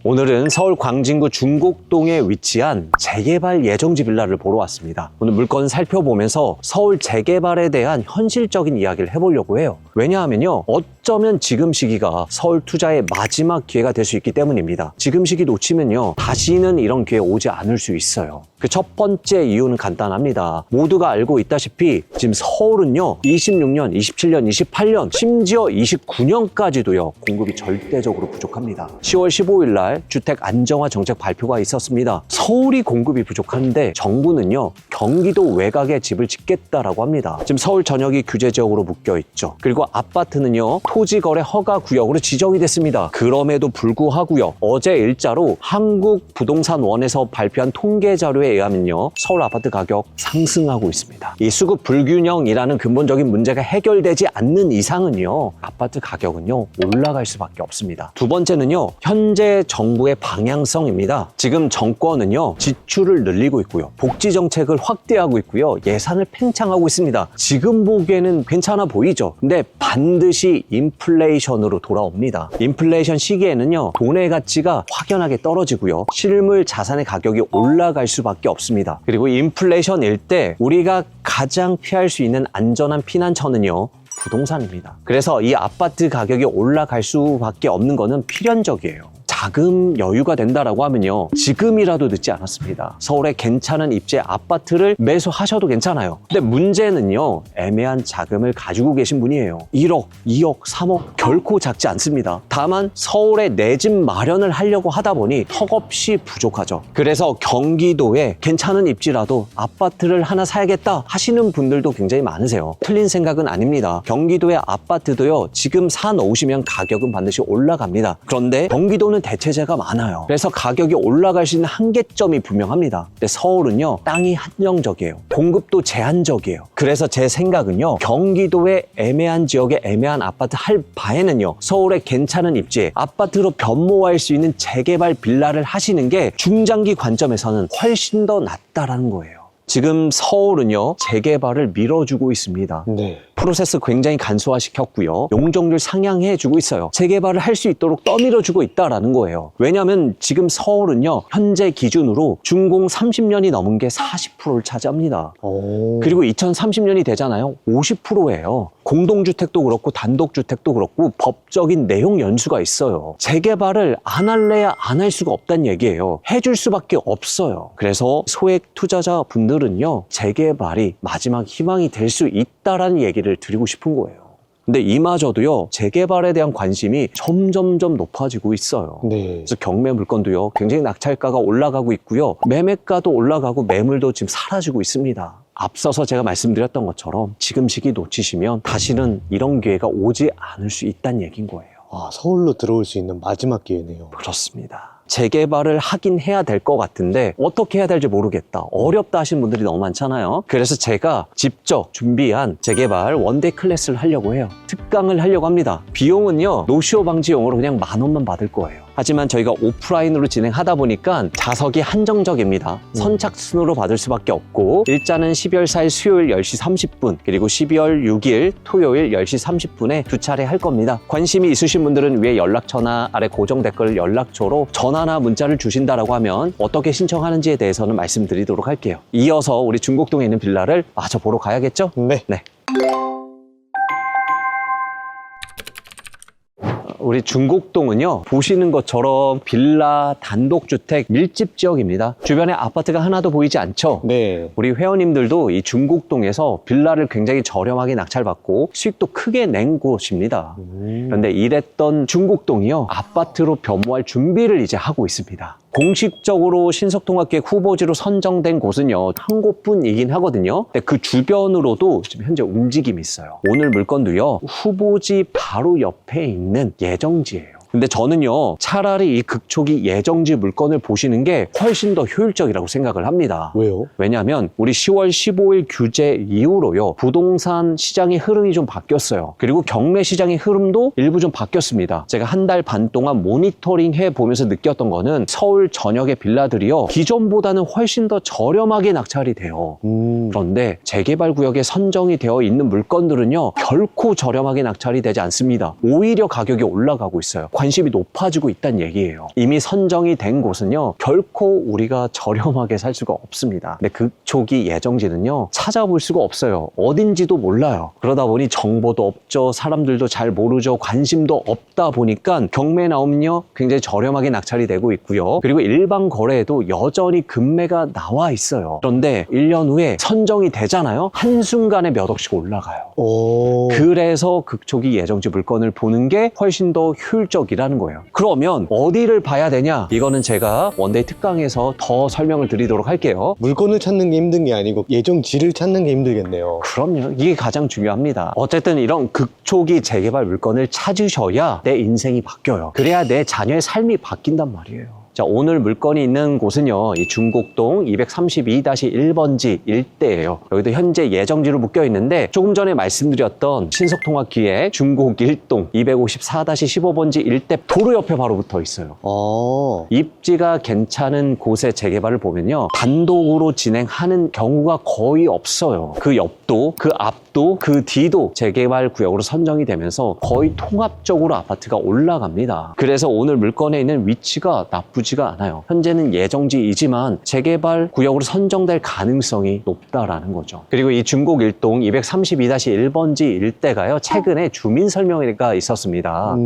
오늘은 서울 광진구 중곡동에 위치한 재개발 예정지 빌라를 보러 왔습니다. 오늘 물건 살펴보면서 서울 재개발에 대한 현실적인 이야기를 해보려고 해요. 왜냐하면요, 어쩌면 지금 시기가 서울 투자의 마지막 기회가 될 수 있기 때문입니다. 지금 시기 놓치면요, 다시는 이런 기회 오지 않을 수 있어요. 그 첫 번째 이유는 간단합니다. 모두가 알고 있다시피 지금 서울은요, 26년, 27년, 28년, 심지어 29년까지도요, 공급이 절대적으로 부족합니다. 10월 15일 날 주택 안정화 정책 발표가 있었습니다. 서울이 공급이 부족한데 정부는요, 경기도 외곽에 집을 짓겠다라고 합니다. 지금 서울 전역이 규제 지역으로 묶여 있죠. 그리고 아파트는요, 토지거래 허가 구역으로 지정이 됐습니다. 그럼에도 불구하고요, 어제 일자로 한국부동산원에서 발표한 통계 자료에 의하면요, 서울 아파트 가격 상승하고 있습니다. 이 수급 불균형이라는 근본적인 문제가 해결되지 않는 이상은요, 아파트 가격은요, 올라갈 수밖에 없습니다. 두 번째는요, 현재 정부의 방향성입니다. 지금 정권은요, 지출을 늘리고 있고요, 복지 정책을 확대하고 있고요, 예산을 팽창하고 있습니다. 지금 보기에는 괜찮아 보이죠. 근데 반드시 인플레이션으로 돌아옵니다. 인플레이션 시기에는요, 돈의 가치가 확연하게 떨어지고요, 실물 자산의 가격이 올라갈 수밖에 없습니다. 그리고 인플레이션일 때 우리가 가장 피할 수 있는 안전한 피난처는요, 부동산입니다. 그래서 이 아파트 가격이 올라갈 수밖에 없는 거는 필연적이에요. 자금 여유가 된다라고 하면요, 지금이라도 늦지 않았습니다. 서울에 괜찮은 입지의 아파트를 매수하셔도 괜찮아요. 근데 문제는요, 애매한 자금을 가지고 계신 분이에요. 1억, 2억, 3억 결코 작지 않습니다. 다만 서울에 내 집 마련을 하려고 하다 보니 턱없이 부족하죠. 그래서 경기도에 괜찮은 입지라도 아파트를 하나 사야겠다 하시는 분들도 굉장히 많으세요. 틀린 생각은 아닙니다. 경기도의 아파트도요, 지금 사 놓으시면 가격은 반드시 올라갑니다. 그런데 경기도는 대체재가 많아요. 그래서 가격이 올라갈 수 있는 한계점이 분명합니다. 근데 서울은요, 땅이 한정적이에요. 공급도 제한적이에요. 그래서 제 생각은요, 경기도의 애매한 지역에 애매한 아파트 할 바에는요, 서울의 괜찮은 입지에 아파트로 변모할 수 있는 재개발 빌라를 하시는 게 중장기 관점에서는 훨씬 더 낫다라는 거예요. 지금 서울은요, 재개발을 밀어주고 있습니다. 네. 프로세스 굉장히 간소화시켰고요, 용적률 상향해주고 있어요. 재개발을 할 수 있도록 떠밀어주고 있다라는 거예요. 왜냐하면 지금 서울은요, 현재 기준으로 준공 30년이 넘은 게 40%를 차지합니다. 그리고 2030년이 되잖아요, 50%예요. 공동주택도 그렇고 단독주택도 그렇고 법적인 내용 연수가 있어요. 재개발을 안 할래야 안 할 수가 없다는 얘기예요. 해줄 수밖에 없어요. 그래서 소액 투자자 분들은요, 재개발이 마지막 희망이 될 수 있다라는 얘기를 드리고 싶은 거예요. 근데 이마저도요, 재개발에 대한 관심이 점점점 높아지고 있어요. 네. 그래서 경매 물건도요, 굉장히 낙찰가가 올라가고 있고요, 매매가도 올라가고 매물도 지금 사라지고 있습니다. 앞서서 제가 말씀드렸던 것처럼 지금 시기 놓치시면 다시는 이런 기회가 오지 않을 수 있다는 얘기인 거예요. 아, 서울로 들어올 수 있는 마지막 기회네요. 그렇습니다. 재개발을 하긴 해야 될 것 같은데 어떻게 해야 될지 모르겠다, 어렵다 하시는 분들이 너무 많잖아요. 그래서 제가 직접 준비한 재개발 원데이 클래스를 하려고 해요. 특강을 하려고 합니다. 비용은요, 노쇼 방지용으로 그냥 10,000원만 받을 거예요. 하지만 저희가 오프라인으로 진행하다 보니까 좌석이 한정적입니다. 선착순으로 받을 수밖에 없고, 일자는 12월 4일 수요일 10시 30분 그리고 12월 6일 토요일 10시 30분에 두 차례 할 겁니다. 관심이 있으신 분들은 위에 연락처나 아래 고정 댓글 연락처로 전화나 문자를 주신다라고 하면 어떻게 신청하는지에 대해서는 말씀드리도록 할게요. 이어서 우리 중곡동에 있는 빌라를 마저 보러 가야겠죠? 네. 우리 중곡동은요, 보시는 것처럼 빌라, 단독주택, 밀집 지역입니다. 주변에 아파트가 하나도 보이지 않죠? 네. 우리 회원님들도 이 중곡동에서 빌라를 굉장히 저렴하게 낙찰받고 수익도 크게 낸 곳입니다. 그런데 이랬던 중곡동이요, 아파트로 변모할 준비를 이제 하고 있습니다. 공식적으로 신속통합계획 후보지로 선정된 곳은요, 한 곳뿐이긴 하거든요. 근데 그 주변으로도 지금 현재 움직임이 있어요. 오늘 물건도요, 후보지 바로 옆에 있는 예정지예요. 근데 저는요, 차라리 이 극초기 예정지 물건을 보시는 게 훨씬 더 효율적이라고 생각을 합니다. 왜요? 왜냐하면 우리 10월 15일 규제 이후로요, 부동산 시장의 흐름이 좀 바뀌었어요. 그리고 경매 시장의 흐름도 일부 좀 바뀌었습니다. 제가 한 달 반 동안 모니터링 해보면서 느꼈던 거는 서울 전역의 빌라들이요, 기존보다는 훨씬 더 저렴하게 낙찰이 돼요. 그런데 재개발 구역에 선정이 되어 있는 물건들은요, 결코 저렴하게 낙찰이 되지 않습니다. 오히려 가격이 올라가고 있어요. 관심이 높아지고 있다는 얘기예요. 이미 선정이 된 곳은요, 결코 우리가 저렴하게 살 수가 없습니다. 근데 극초기 예정지는요, 찾아볼 수가 없어요. 어딘지도 몰라요. 그러다 보니 정보도 없죠. 사람들도 잘 모르죠. 관심도 없다 보니까 경매에 나오면요, 굉장히 저렴하게 낙찰이 되고 있고요. 그리고 일반 거래에도 여전히 급매가 나와 있어요. 그런데 1년 후에 선정이 되잖아요. 한순간에 몇 억씩 올라가요. 오. 그래서 극초기 예정지 물건을 보는 게 훨씬 더 효율적이라는 거예요. 그러면 어디를 봐야 되냐? 이거는 제가 원데이 특강에서 더 설명을 드리도록 할게요. 물건을 찾는 게 힘든 게 아니고 예정지를 찾는 게 힘들겠네요. 그럼요. 이게 가장 중요합니다. 어쨌든 이런 극초기 재개발 물건을 찾으셔야 내 인생이 바뀌어요. 그래야 내 자녀의 삶이 바뀐단 말이에요. 자, 오늘 물건이 있는 곳은요, 이 중곡동 232-1번지 일대예요. 여기도 현재 예정지로 묶여 있는데 조금 전에 말씀드렸던 신속통합기획 중곡 1동 254-15번지 일대 도로 옆에 바로 붙어 있어요. 입지가 괜찮은 곳의 재개발을 보면요, 단독으로 진행하는 경우가 거의 없어요. 그 옆도, 그 앞도, 그 뒤도 재개발 구역으로 선정이 되면서 거의 통합적으로 아파트가 올라갑니다. 그래서 오늘 물건에 있는 위치가 나쁘지가 않아요. 현재는 예정지이지만 재개발 구역으로 선정될 가능성이 높다라는 거죠. 그리고 이 중곡 1동 232-1번지 일대가요, 최근에 주민 설명회가 있었습니다.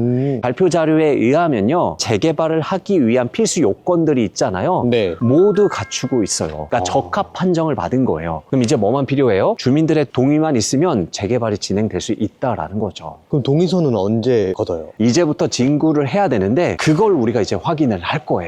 발표 자료에 의하면요, 재개발을 하기 위한 필수 요건들이 있잖아요. 네. 모두 갖추고 있어요. 그러니까 적합 판정을 받은 거예요. 그럼 이제 뭐만 필요해요? 주민들의 동의만 있으면 재개발이 진행될 수 있다라는 거죠. 그럼 동의서는 언제 걷어요? 이제부터 진구를 해야 되는데 그걸 우리가 이제 확인을 할 거예요.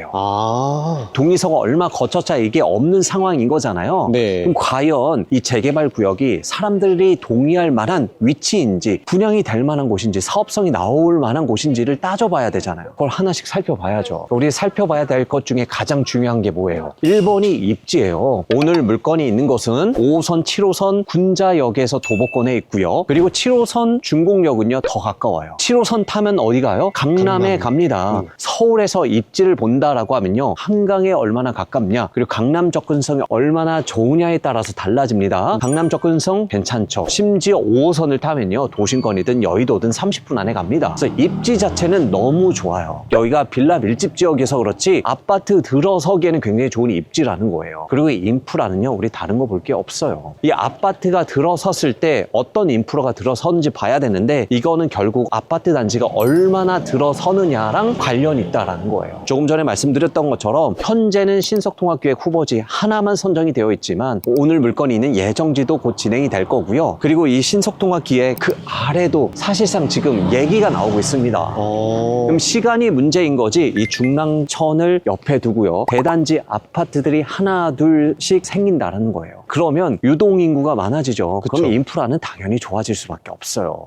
동의서가 얼마 거쳐차 이게 없는 상황인 거잖아요. 네. 그럼 과연 이 재개발 구역이 사람들이 동의할 만한 위치인지, 분양이 될 만한 곳인지, 사업성이 나올 만한 곳인지를 따져봐야 되잖아요. 그걸 하나씩 살펴봐야죠. 우리 살펴봐야 될 것 중에 가장 중요한 게 뭐예요? 1번이 입지예요. 오늘 물건이 있는 곳은 5호선, 7호선 군자역에서 도보권에 있고요. 그리고 7호선 중곡역은요, 더 가까워요. 7호선 타면 어디 가요? 강남에 갑니다. 서울에서 입지를 본다라고 하면요, 한강에 얼마나 가깝냐, 그리고 강남 접근성이 얼마나 좋으냐에 따라서 달라집니다. 강남 접근성 괜찮죠. 심지어 5호선을 타면요, 도심권이든 여의도든 30분 안에 갑니다. 그래서 입지 자체는 너무 좋아요. 여기가 빌라 밀집 지역에서 그렇지 아파트 들어서기에는 굉장히 좋은 입지라는 거예요. 그리고 이 인프라는요, 우리 다른 거 볼 게 없어요. 이 아파트가 들어섰을 때 어떤 인프라가 들어서는지 봐야 되는데, 이거는 결국 아파트 단지가 얼마나 들어서느냐랑 관련이 있다라는 거예요. 조금 전에 말씀드렸던 것처럼 현재는 신속통합기획 후보지 하나만 선정이 되어 있지만 오늘 물건이 있는 예정지도 곧 진행이 될 거고요. 그리고 이 신속통합기획 그 아래도 사실상 지금 얘기가 나오고 있습니다. 그럼 시간이 문제인 거지, 이 중랑천을 옆에 두고요, 대단지 아파트들이 하나 둘씩 생긴다는 거예요. 그러면 유동인구가 많아지죠. 그쵸. 그럼 인프라는 당연히 좋아질 수밖에 없어요.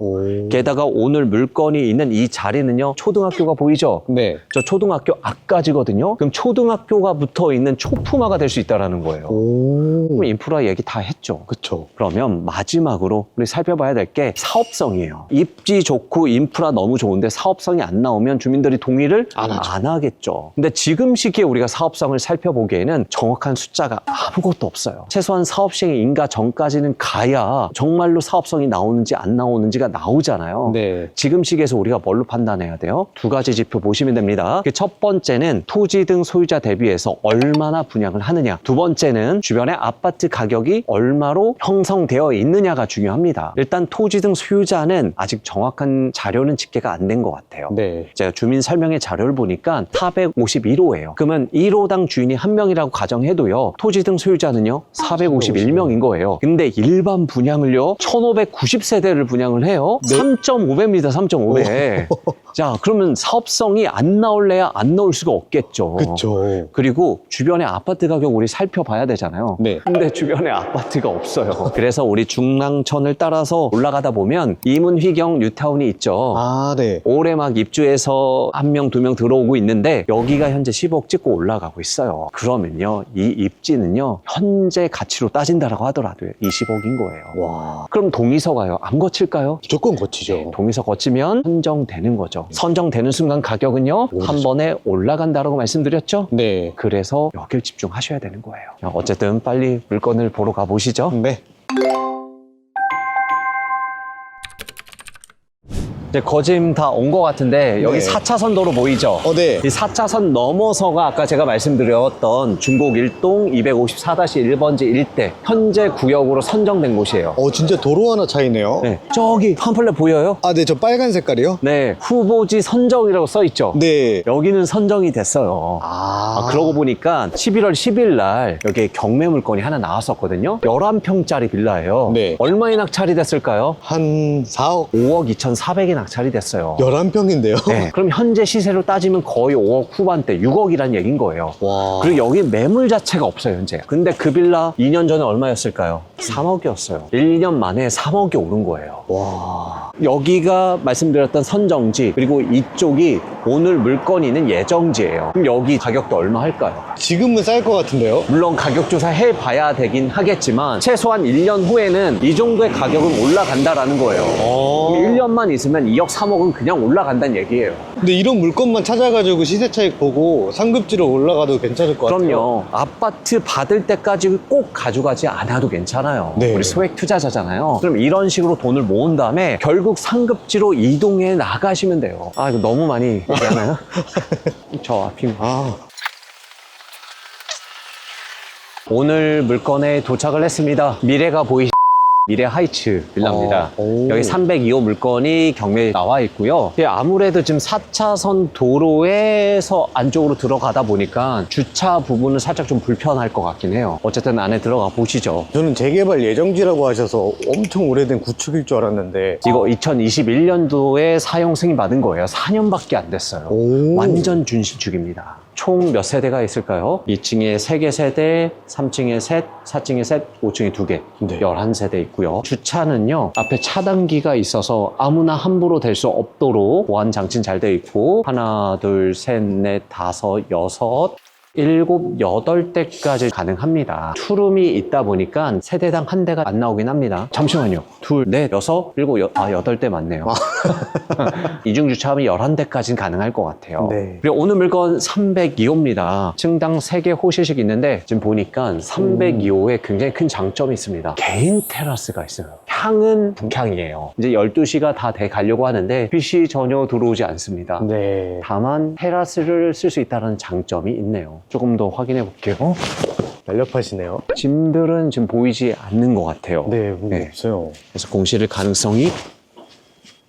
게다가 오늘 물건이 있는 이 자리는요, 초등학교가 보이죠? 네. 저 초등학교 앞까지거든요. 그럼 초등학교가 붙어 있는 초품화가 될 수 있다는 거예요. 그럼 인프라 얘기 다 했죠. 그쵸. 그러면 마지막으로 우리 살펴봐야 될 게 사업성이에요. 입지 좋고 인프라 너무 좋은데 사업성이 안 나오면 주민들이 동의를 안 하죠. 안 하겠죠. 근데 지금 시기에 우리가 사업성을 살펴보기에는 정확한 숫자가 아무것도 없어요. 최소한 사업 시행 인가 전까지는 가야 정말로 사업성이 나오는지 안 나오는지가 나오잖아요. 네. 지금 시기에서 우리가 뭘로 판단해야 돼요? 두 가지 지표 보시면 됩니다. 그 첫 번째는 토지 등 소유자 대비해서 얼마나 분양을 하느냐. 두 번째는 주변의 아파트 가격이 얼마로 형성되어 있느냐가 중요합니다. 일단 토지 등 소유자는 아직 정확한 자료는 집계가 안 된 것 같아요. 네. 제가 주민 설명회 자료를 보니까 451호예요. 그러면 1호당 주인이 한 명이라고 가정해도요, 토지 등 소유자는요 451명인 거예요. 근데 일반 분양을요 1590세대를 분양을 해요. 3.5배입니다. 3.5배. 자, 그러면 사업성이 안 나올래야 안 나올 수가 없겠죠. 그쵸. 그리고 주변의 아파트 가격 우리 살펴봐야 되잖아요. 네. 근데 주변에 아파트가 없어요. 그래서 우리 중랑천을 따라서 올라가다 보면 이문휘경 뉴타운이 있죠. 네. 올해 막 입주해서 한 명, 두 명 들어오고 있는데 여기가 현재 10억 찍고 올라가고 있어요. 그러면요, 이 입지는요 현재 가치로 따진다라고 하더라도 20억인 거예요. 와. 그럼 동의서가요, 안 거칠까요? 무조건 거치죠. 동의서 거치면 선정되는 거죠. 선정되는 순간 가격은요 한 번에 올라간다라고 말씀드렸죠. 네. 그래서 여길 집중하셔야 되는 거예요. 어쨌든 빨리 물건을 보러 가보시죠. 네. 이제 거짐 다 온 것 같은데 여기 네. 4차선 도로 보이죠? 네. 이 4차선 넘어서가 아까 제가 말씀드렸던 중곡 일동 254-1번지 일대 현재 구역으로 선정된 곳이에요. 진짜 도로 하나 차이네요. 네. 저기 팜플렛 보여요? 아, 네, 저 빨간 색깔이요? 네. 후보지 선정이라고 써 있죠? 네. 여기는 선정이 됐어요. 그러고 보니까 11월 10일 날 여기에 경매 물건이 하나 나왔었거든요. 11평짜리 빌라예요. 네. 얼마에 낙찰이 됐을까요? 한 4억? 5억 2,400에 낙찰이 됐어요. 11평인데요? 네. 그럼 현재 시세로 따지면 거의 5억 후반대, 6억이란 얘기인 거예요. 와. 그리고 여기 매물 자체가 없어요, 현재. 근데 그 빌라 2년 전에 얼마였을까요? 3억이었어요. 1년 만에 3억이 오른 거예요. 와. 여기가 말씀드렸던 선정지, 그리고 이쪽이 오늘 물건이 있는 예정지예요. 그럼 여기 가격도 얼마 할까요? 지금은 쌀 것 같은데요? 물론 가격 조사 해봐야 되긴 하겠지만 최소한 1년 후에는 이 정도의 가격은 올라간다라는 거예요. 그럼 1년만 있으면 2억, 3억은 그냥 올라간다는 얘기예요. 근데 이런 물건만 찾아가지고 시세 차익 보고 상급지로 올라가도 괜찮을 것 같아요. 그럼요. 아파트 받을 때까지 꼭 가져가지 않아도 괜찮아요. 네. 우리 소액 투자자잖아요. 그럼 이런 식으로 돈을 모은 다음에 결국 상급지로 이동해 나가시면 돼요. 이거 너무 많이 얘기하나요? 저 앞이 오늘 물건에 도착을 했습니다. 미래가 보이시 미래 하이츠 빌라입니다. 여기 302호 물건이 경매에 나와 있고요. 아무래도 지금 4차선 도로에서 안쪽으로 들어가다 보니까 주차 부분은 살짝 좀 불편할 것 같긴 해요. 어쨌든 안에 들어가 보시죠. 저는 재개발 예정지라고 하셔서 엄청 오래된 구축일 줄 알았는데 이거 2021년도에 사용 승인 받은 거예요. 4년밖에 안 됐어요. 완전 준신축입니다. 총 몇 세대가 있을까요? 2층에 3개 세대, 3층에 셋, 4층에 셋, 5층에 2개, 네. 11세대 있고요. 주차는요, 앞에 차단기가 있어서 아무나 함부로 될 수 없도록 보안 장치는 잘 되어 있고, 하나, 둘, 셋, 넷, 다섯, 여섯, 7, 8대까지 가능합니다. 투룸이 있다 보니까 세대당 한 대가 안 나오긴 합니다. 잠시만요. 둘, 넷, 여섯, 일곱, 8대 맞네요. 이중주차하면 11대까지는 가능할 것 같아요. 네. 그리고 오늘 물건 302호입니다. 층당 3개 호실씩 있는데 지금 보니까 302호에 굉장히 큰 장점이 있습니다. 개인 테라스가 있어요. 향은 북향이에요. 이제 12시가 다 돼 가려고 하는데 빛이 전혀 들어오지 않습니다. 네. 다만 테라스를 쓸 수 있다는 장점이 있네요. 조금 더 확인해 볼게요. 날렵하시네요. 짐들은 지금 보이지 않는 것 같아요. 네, 네. 없어요. 그래서 공실일 가능성이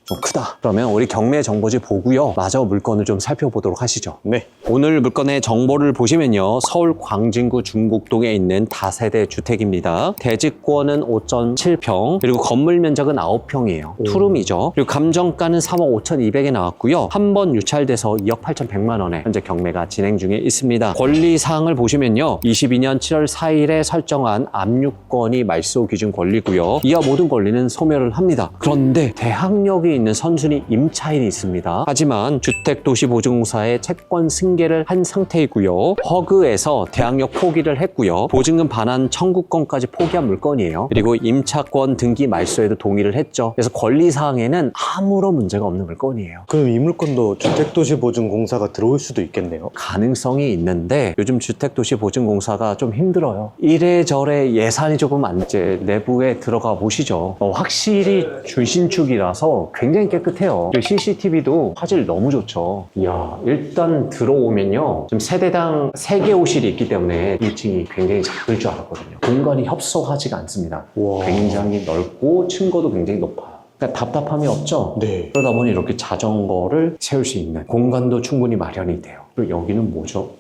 좀 크다. 그러면 우리 경매 정보지 보고요. 마저 물건을 좀 살펴보도록 하시죠. 네. 오늘 물건의 정보를 보시면요. 서울 광진구 중곡동에 있는 다세대 주택입니다. 대지권은 5.7평, 그리고 건물 면적은 9평이에요. 투룸이죠. 그리고 감정가는 3억 5,200에 나왔고요. 한 번 유찰돼서 2억 8,100만 원에 현재 경매가 진행 중에 있습니다. 권리사항을 보시면요. 22년 7월 4일에 설정한 압류권이 말소 기준 권리고요. 이하 모든 권리는 소멸을 합니다. 그런데 대항력이 있는 선순위 임차인이 있습니다. 하지만 주택도시보증공사에 채권 승계를 한 상태이고요. 허그에서 대항력 포기를 했고요. 보증금 반환 청구권까지 포기한 물건이에요. 그리고 임차권 등기 말소에도 동의를 했죠. 그래서 권리사항에는 아무런 문제가 없는 물건이에요. 그럼 이 물건도 주택도시보증공사가 들어올 수도 있겠네요. 가능성이 있는데 요즘 주택도시보증공사가 좀 힘들어요. 이래저래 예산이 조금 안 돼. 내부에 들어가 보시죠. 확실히 준신축이라서 굉장히 깨끗해요. CCTV도 화질 너무 좋죠. 이야, 일단 들어오면요. 지금 세대당 3개 호실이 있기 때문에 1층이 굉장히 작을 줄 알았거든요. 공간이 협소하지가 않습니다. 우와. 굉장히 넓고 층고도 굉장히 높아요. 그러니까 답답함이 없죠? 네. 그러다 보니 이렇게 자전거를 세울 수 있는 공간도 충분히 마련이 돼요. 그리고 여기는 뭐죠?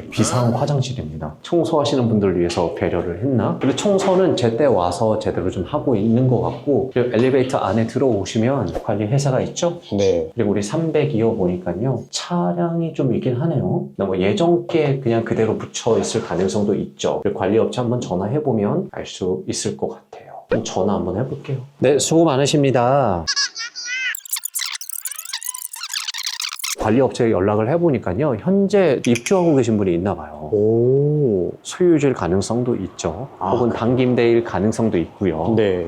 비상 화장실입니다. 청소하시는 분들을 위해서 배려를 했나? 근데 청소는 제때 와서 제대로 좀 하고 있는 것 같고, 그리고 엘리베이터 안에 들어오시면 관리 회사가 있죠? 네. 그리고 우리 302호 보니까요, 차량이 좀 있긴 하네요. 뭐 예정께 그냥 그대로 붙여 있을 가능성도 있죠. 그리고 관리업체 한번 전화해보면 알 수 있을 것 같아요. 그럼 전화 한번 해볼게요. 네, 수고 많으십니다. 관리업체에 연락을 해보니까요, 현재 입주하고 계신 분이 있나 봐요. 오. 소유주일 가능성도 있죠. 혹은 단기 임대일 가능성도 있고요. 네.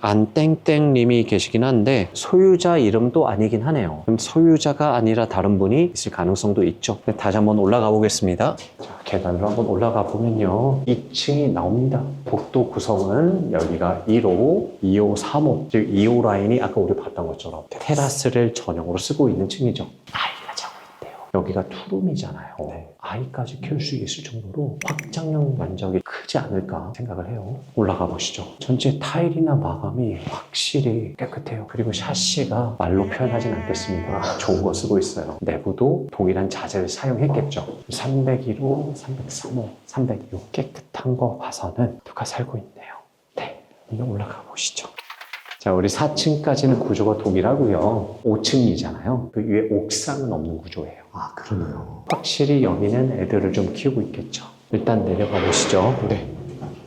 안땡땡님이 계시긴 한데 소유자 이름도 아니긴 하네요. 그럼 소유자가 아니라 다른 분이 있을 가능성도 있죠. 다시 한번 올라가 보겠습니다. 자, 계단으로 한번 올라가 보면요, 2층이 나옵니다. 복도 구성은 여기가 1호, 2호, 3호, 즉 2호 라인이 아까 우리 봤던 것처럼 테라스를 전용으로 쓰고 있는 층이죠. 아이가 자고 있대요. 여기가 투룸이잖아요. 아이까지 키울 수 있을 정도로 확장형 면적이 크지 않을까 생각을 해요. 올라가 보시죠. 전체 타일이나 마감이 확실히 깨끗해요. 그리고 샤시가 말로 표현하진 않겠습니다. 좋은 거 쓰고 있어요. 내부도 동일한 자재를 사용했겠죠. 301호, 303호, 302호 깨끗한 거 봐서는 누가 살고 있네요. 네, 이제 올라가 보시죠. 자, 우리 4층까지는 구조가 동일하고요. 5층이잖아요. 그 위에 옥상은 없는 구조예요. 아, 그러네요. 확실히 여기는 애들을 좀 키우고 있겠죠. 일단 내려가 보시죠.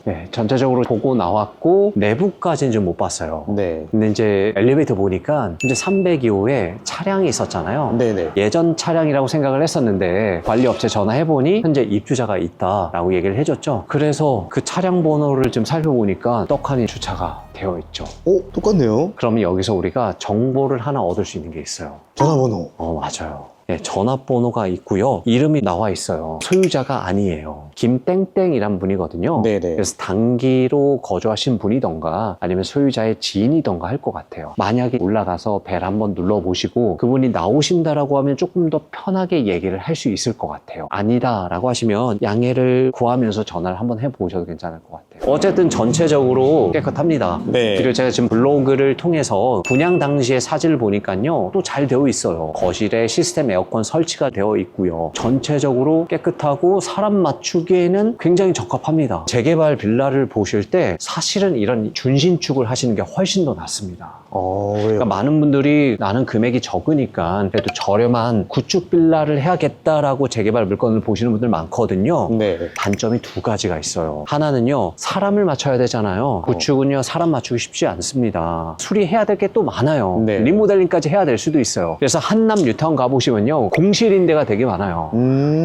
네, 전체적으로 보고 나왔고 내부까지는 좀 못 봤어요. 근데 이제 엘리베이터 보니까 이제 302호에 차량이 있었잖아요. 네네. 예전 차량이라고 생각을 했었는데 관리업체 전화해보니 현재 입주자가 있다라고 얘기를 해줬죠. 그래서 그 차량 번호를 좀 살펴보니까 떡하니 주차가 되어 있죠. 오, 똑같네요. 그러면 여기서 우리가 정보를 하나 얻을 수 있는 게 있어요. 전화번호. 맞아요. 네, 전화번호가 있고요. 이름이 나와 있어요. 소유자가 아니에요. 김땡땡이란 분이거든요. 네네. 그래서 단기로 거주하신 분이던가 아니면 소유자의 지인이던가 할 것 같아요. 만약에 올라가서 벨 한번 눌러보시고 그분이 나오신다라고 하면 조금 더 편하게 얘기를 할 수 있을 것 같아요. 아니다라고 하시면 양해를 구하면서 전화를 한번 해보셔도 괜찮을 것 같아요. 어쨌든 전체적으로 깨끗합니다. 네. 그리고 제가 지금 블로그를 통해서 분양 당시의 사진을 보니까요, 또 잘 되어 있어요. 거실에 시스템 에어컨 설치가 되어 있고요. 전체적으로 깨끗하고 사람 맞추기에는 굉장히 적합합니다. 재개발 빌라를 보실 때 사실은 이런 준신축을 하시는 게 훨씬 더 낫습니다. 왜요? 그러니까 많은 분들이 나는 금액이 적으니까 그래도 저렴한 구축 빌라를 해야겠다라고 재개발 물건을 보시는 분들 많거든요. 네. 단점이 두 가지가 있어요. 하나는요, 사람을 맞춰야 되잖아요. 구축은요, 사람 맞추기 쉽지 않습니다. 수리해야 될 게 또 많아요. 네. 리모델링까지 해야 될 수도 있어요. 그래서 한남 뉴타운 가보시면요, 공실인 데가 되게 많아요.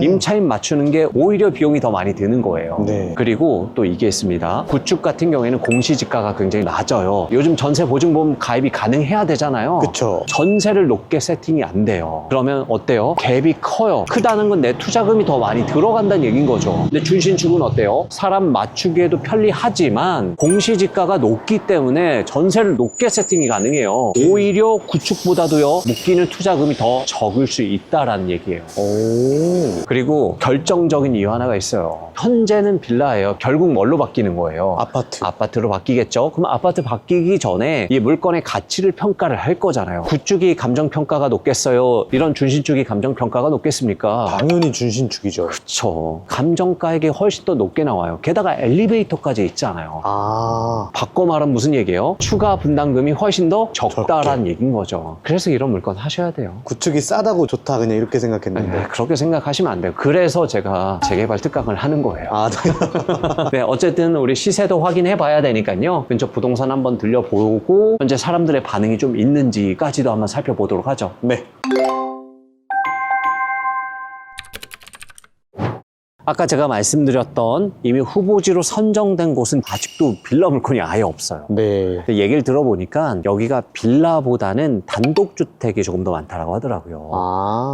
임차인 맞추는 게 오히려 비용이 더 많이 드는 거예요. 네. 그리고 또 이게 있습니다. 구축 같은 경우에는 공시지가가 굉장히 낮아요. 요즘 전세 보증보험 가입이 가능해야 되잖아요. 그쵸. 전세를 높게 세팅이 안 돼요. 그러면 어때요? 갭이 커요. 크다는 건 내 투자금이 더 많이 들어간다는 얘기인 거죠. 근데 준신축은 어때요? 사람 맞추기에도 편리하지만 공시지가가 높기 때문에 전세를 높게 세팅이 가능해요. 오히려 구축보다도요, 묶이는 투자금이 더 적을 수 있다라는 얘기예요. 그리고 결정적인 이유 하나가 있어요. 현재는 빌라예요. 결국 뭘로 바뀌는 거예요? 아파트. 아파트로 바뀌겠죠. 그럼 아파트 바뀌기 전에 이 물건의 가치를 평가를 할 거잖아요. 구축이 감정평가가 높겠어요? 이런 준신축이 감정평가가 높겠습니까? 당연히 준신축이죠. 그쵸. 감정가액이 훨씬 더 높게 나와요. 게다가 엘리베이터까지 있잖아요. 바꿔 말하면 무슨 얘기예요? 추가 분담금이 훨씬 더 적다라는 얘기인 거죠. 그래서 이런 물건 하셔야 돼요. 구축이 싸다고 좋다, 그냥 이렇게 생각했는데. 그렇게 생각하시면 안 돼요. 그래서 제가 재개발 특강을 하는 거예요. 네. 네, 어쨌든 우리 시세도 확인해 봐야 되니까요. 근처 부동산 한번 들려보고 현재 사람들의 반응이 좀 있는지까지도 한번 살펴보도록 하죠. 네. 아까 제가 말씀드렸던 이미 후보지로 선정된 곳은 아직도 빌라 물건이 아예 없어요. 네. 근데 얘기를 들어보니까 여기가 빌라보다는 단독주택이 조금 더 많다고 하더라고요.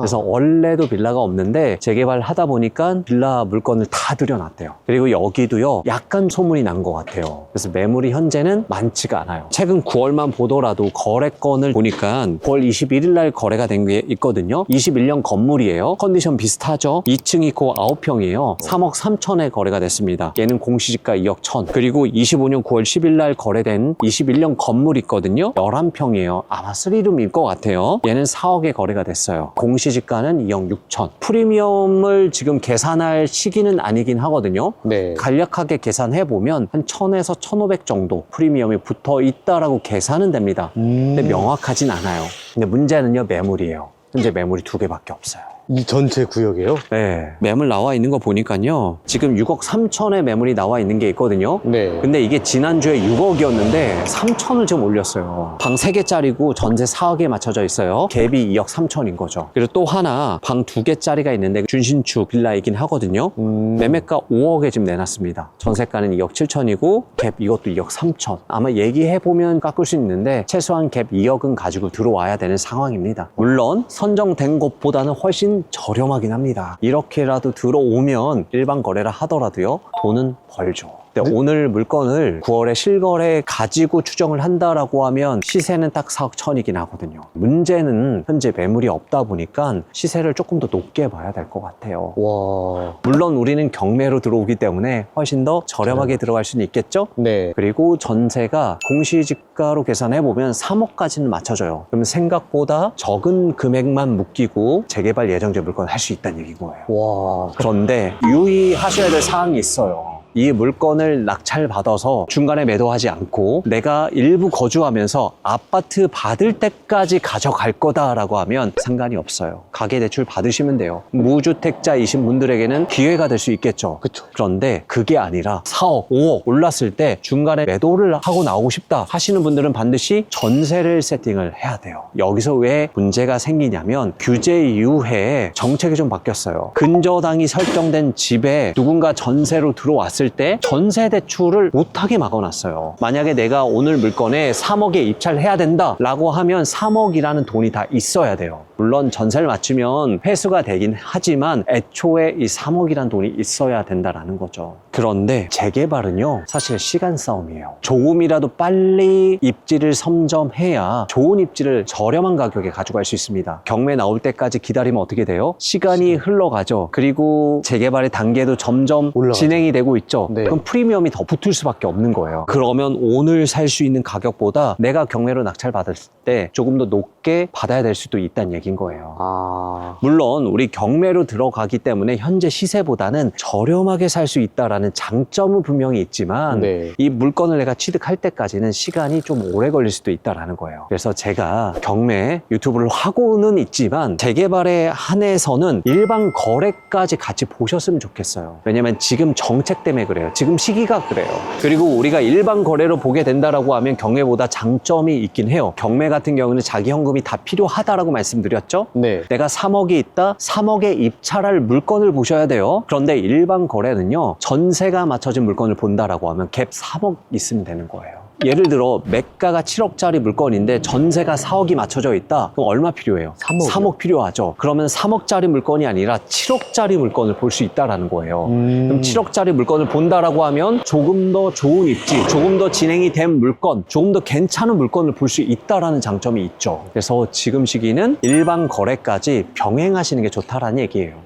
그래서 원래도 빌라가 없는데 재개발 하다 보니까 빌라 물건을 다 들여놨대요. 그리고 여기도요, 약간 소문이 난 것 같아요. 그래서 매물이 현재는 많지가 않아요. 최근 9월만 보더라도 거래건을 보니까 9월 21일 날 거래가 된 게 있거든요. 21년 건물이에요. 컨디션 비슷하죠. 2층 있고 9평이에요. 3억 3천에 거래가 됐습니다. 얘는 공시지가 2억 1천. 그리고 25년 9월 10일 날 거래된 21년 건물 있거든요. 11평이에요. 아마 3룸일 것 같아요. 얘는 4억에 거래가 됐어요. 공시지가는 2억 6천. 프리미엄을 지금 계산할 시기는 아니긴 하거든요. 네. 간략하게 계산해보면 한 1000에서 1500 정도 프리미엄이 붙어 있다라고 계산은 됩니다. 근데 명확하진 않아요. 근데 문제는요, 매물이에요. 현재 매물이 2개밖에 없어요. 이 전체 구역이에요? 네. 매물 나와 있는 거 보니까요. 지금 6억 3천의 매물이 나와 있는 게 있거든요. 네. 근데 이게 지난주에 6억이었는데 3천을 좀 올렸어요. 방 3개짜리고 전세 4억에 맞춰져 있어요. 갭이 2억 3천인 거죠. 그리고 또 하나 방 2개짜리가 있는데 준신축 빌라이긴 하거든요. 매매가 5억에 지금 내놨습니다. 전세가는 2억 7천이고 갭 이것도 2억 3천. 아마 얘기해보면 깎을 수 있는데 최소한 갭 2억은 가지고 들어와야 되는 상황입니다. 물론 선정된 것보다는 훨씬 저렴하긴 합니다. 이렇게라도 들어오면 일반 거래를 하더라도요. 돈은 벌죠. 근데 오늘 물건을 9월에 실거래 가지고 추정을 한다라고 하면 시세는 딱 4억 천이긴 하거든요. 문제는 현재 매물이 없다 보니까 시세를 조금 더 높게 봐야 될 것 같아요. 와. 물론 우리는 경매로 들어오기 때문에 훨씬 더 저렴하게 들어갈 수는 있겠죠? 네. 그리고 전세가 공시지가로 계산해보면 3억까지는 맞춰져요. 그러면 생각보다 적은 금액만 묶이고 재개발 예정제 물건 할 수 있다는 얘기인 거예요. 와. 그런데 유의하셔야 될 사항이 있어요. 이 물건을 낙찰받아서 중간에 매도하지 않고 내가 일부 거주하면서 아파트 받을 때까지 가져갈 거다라고 하면 상관이 없어요. 가계대출 받으시면 돼요. 무주택자이신 분들에게는 기회가 될 수 있겠죠. 그쵸. 그런데 그게 아니라 4억, 5억 올랐을 때 중간에 매도를 하고 나오고 싶다 하시는 분들은 반드시 전세를 세팅을 해야 돼요. 여기서 왜 문제가 생기냐면 규제 이후에 정책이 좀 바뀌었어요. 근저당이 설정된 집에 누군가 전세로 들어왔을 때 전세 대출을 못하게 막아놨어요. 만약에 내가 오늘 물건에 3억에 입찰을 해야 된다라고 하면 3억이라는 돈이 다 있어야 돼요. 물론 전세를 맞추면 회수가 되긴 하지만 애초에 이 3억이라는 돈이 있어야 된다라는 거죠. 그런데 재개발은요 사실 시간 싸움이에요. 조금이라도 빨리 입지를 선점해야 좋은 입지를 저렴한 가격에 가져갈 수 있습니다. 경매 나올 때까지 기다리면 어떻게 돼요? 시간이 흘러가죠. 그리고 재개발의 단계도 점점 올라가죠. 진행이 되고 있죠. 네. 그럼 프리미엄이 더 붙을 수밖에 없는 거예요. 그러면 오늘 살 수 있는 가격보다 내가 경매로 낙찰받을 때 조금 더 높게 받아야 될 수도 있다는 얘기인 거예요. 아. 물론 우리 경매로 들어가기 때문에 현재 시세보다는 저렴하게 살 수 있다라는 장점은 분명히 있지만 네. 이 물건을 내가 취득할 때까지는 시간이 좀 오래 걸릴 수도 있다라는 거예요. 그래서 제가 경매 유튜브를 하고는 있지만 재개발에 한해서는 일반 거래까지 같이 보셨으면 좋겠어요. 왜냐면 지금 정책 때문에 그래요. 지금 시기가 그래요. 그리고 우리가 일반 거래로 보게 된다라고 하면 경매보다 장점이 있긴 해요. 경매 같은 경우는 자기 현금이 다 필요하다라고 말씀드렸죠? 네. 내가 3억이 있다? 3억에 입찰할 물건을 보셔야 돼요. 그런데 일반 거래는요, 전세가 맞춰진 물건을 본다라고 하면 갭 3억 있으면 되는 거예요. 예를 들어 매가가 7억짜리 물건인데 전세가 4억이 맞춰져 있다? 그럼 얼마 필요해요? 3억. 3억 필요하죠. 그러면 3억짜리 물건이 아니라 7억짜리 물건을 볼 수 있다라는 거예요. 그럼 7억짜리 물건을 본다라고 하면 조금 더 좋은 입지, 조금 더 진행이 된 물건, 조금 더 괜찮은 물건을 볼 수 있다라는 장점이 있죠. 그래서 지금 시기는 일반 거래까지 병행하시는 게 좋다라는 얘기예요.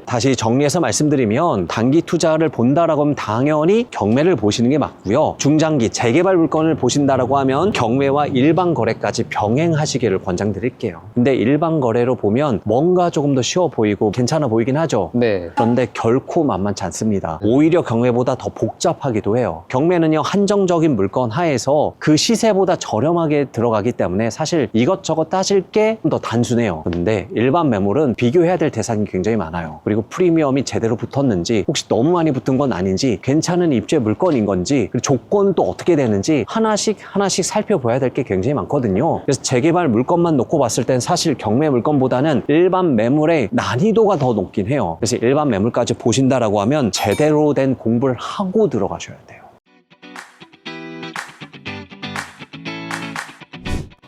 다시 정리해서 말씀드리면 단기 투자를 본다라고 하면 당연히 경매를 보시는 게 맞고요. 중장기 재개발 물건을 보신다라고 하면 경매와 일반 거래까지 병행하시기를 권장드릴게요. 근데 일반 거래로 보면 뭔가 조금 더 쉬워 보이고 괜찮아 보이긴 하죠. 네. 그런데 결코 만만치 않습니다. 오히려 경매보다 더 복잡하기도 해요. 경매는요, 한정적인 물건 하에서 그 시세보다 저렴하게 들어가기 때문에 사실 이것저것 따질 게 더 단순해요. 근데 일반 매물은 비교해야 될 대상이 굉장히 많아요. 그리고 프리미엄이 제대로 붙었는지, 혹시 너무 많이 붙은 건 아닌지, 괜찮은 입지의 물건인 건지, 그리고 조건은 또 어떻게 되는지 하나씩 살펴봐야 될 게 굉장히 많거든요. 그래서 재개발 물건만 놓고 봤을 땐 사실 경매 물건보다는 일반 매물의 난이도가 더 높긴 해요. 그래서 일반 매물까지 보신다라고 하면 제대로 된 공부를 하고 들어가셔야 돼요.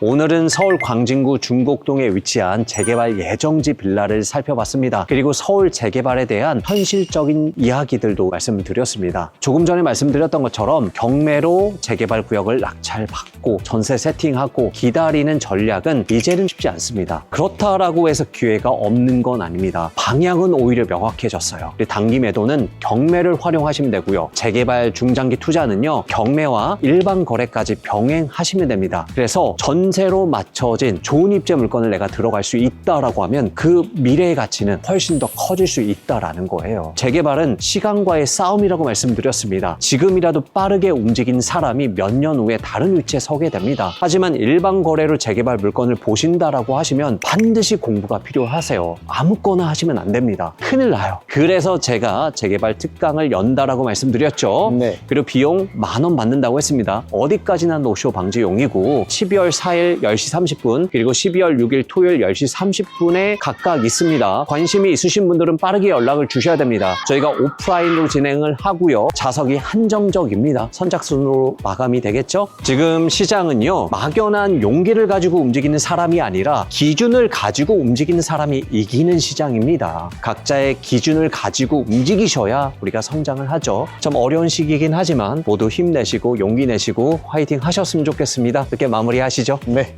오늘은 서울 광진구 중곡동에 위치한 재개발 예정지 빌라를 살펴봤습니다. 그리고 서울 재개발에 대한 현실적인 이야기들도 말씀을 드렸습니다. 조금 전에 말씀드렸던 것처럼 경매로 재개발 구역을 낙찰받고 전세 세팅하고 기다리는 전략은 이제는 쉽지 않습니다. 그렇다라고 해서 기회가 없는 건 아닙니다. 방향은 오히려 명확해졌어요. 단기 매도는 경매를 활용하시면 되고요. 재개발 중장기 투자는요, 경매와 일반 거래까지 병행하시면 됩니다. 그래서 전 틈새로 맞춰진 좋은 입재 물건을 내가 들어갈 수 있다라고 하면 그 미래의 가치는 훨씬 더 커질 수 있다라는 거예요. 재개발은 시간과의 싸움이라고 말씀드렸습니다. 지금이라도 빠르게 움직인 사람이 몇 년 후에 다른 위치에 서게 됩니다. 하지만 일반 거래로 재개발 물건을 보신다라고 하시면 반드시 공부가 필요하세요. 아무거나 하시면 안 됩니다. 큰일 나요. 그래서 제가 재개발 특강을 연다라고 말씀드렸죠. 네. 그리고 비용 10,000원 받는다고 했습니다. 어디까지나 노쇼 방지용이고 12월 4일 10시 30분 그리고 12월 6일 토요일 10시 30분에 각각 있습니다. 관심이 있으신 분들은 빠르게 연락을 주셔야 됩니다. 저희가 오프라인으로 진행을 하고요. 좌석이 한정적입니다. 선착순으로 마감이 되겠죠? 지금 시장은요. 막연한 용기를 가지고 움직이는 사람이 아니라 기준을 가지고 움직이는 사람이 이기는 시장입니다. 각자의 기준을 가지고 움직이셔야 우리가 성장을 하죠. 좀 어려운 시기이긴 하지만 모두 힘내시고 용기 내시고 화이팅 하셨으면 좋겠습니다. 이렇게 마무리하시죠. 네.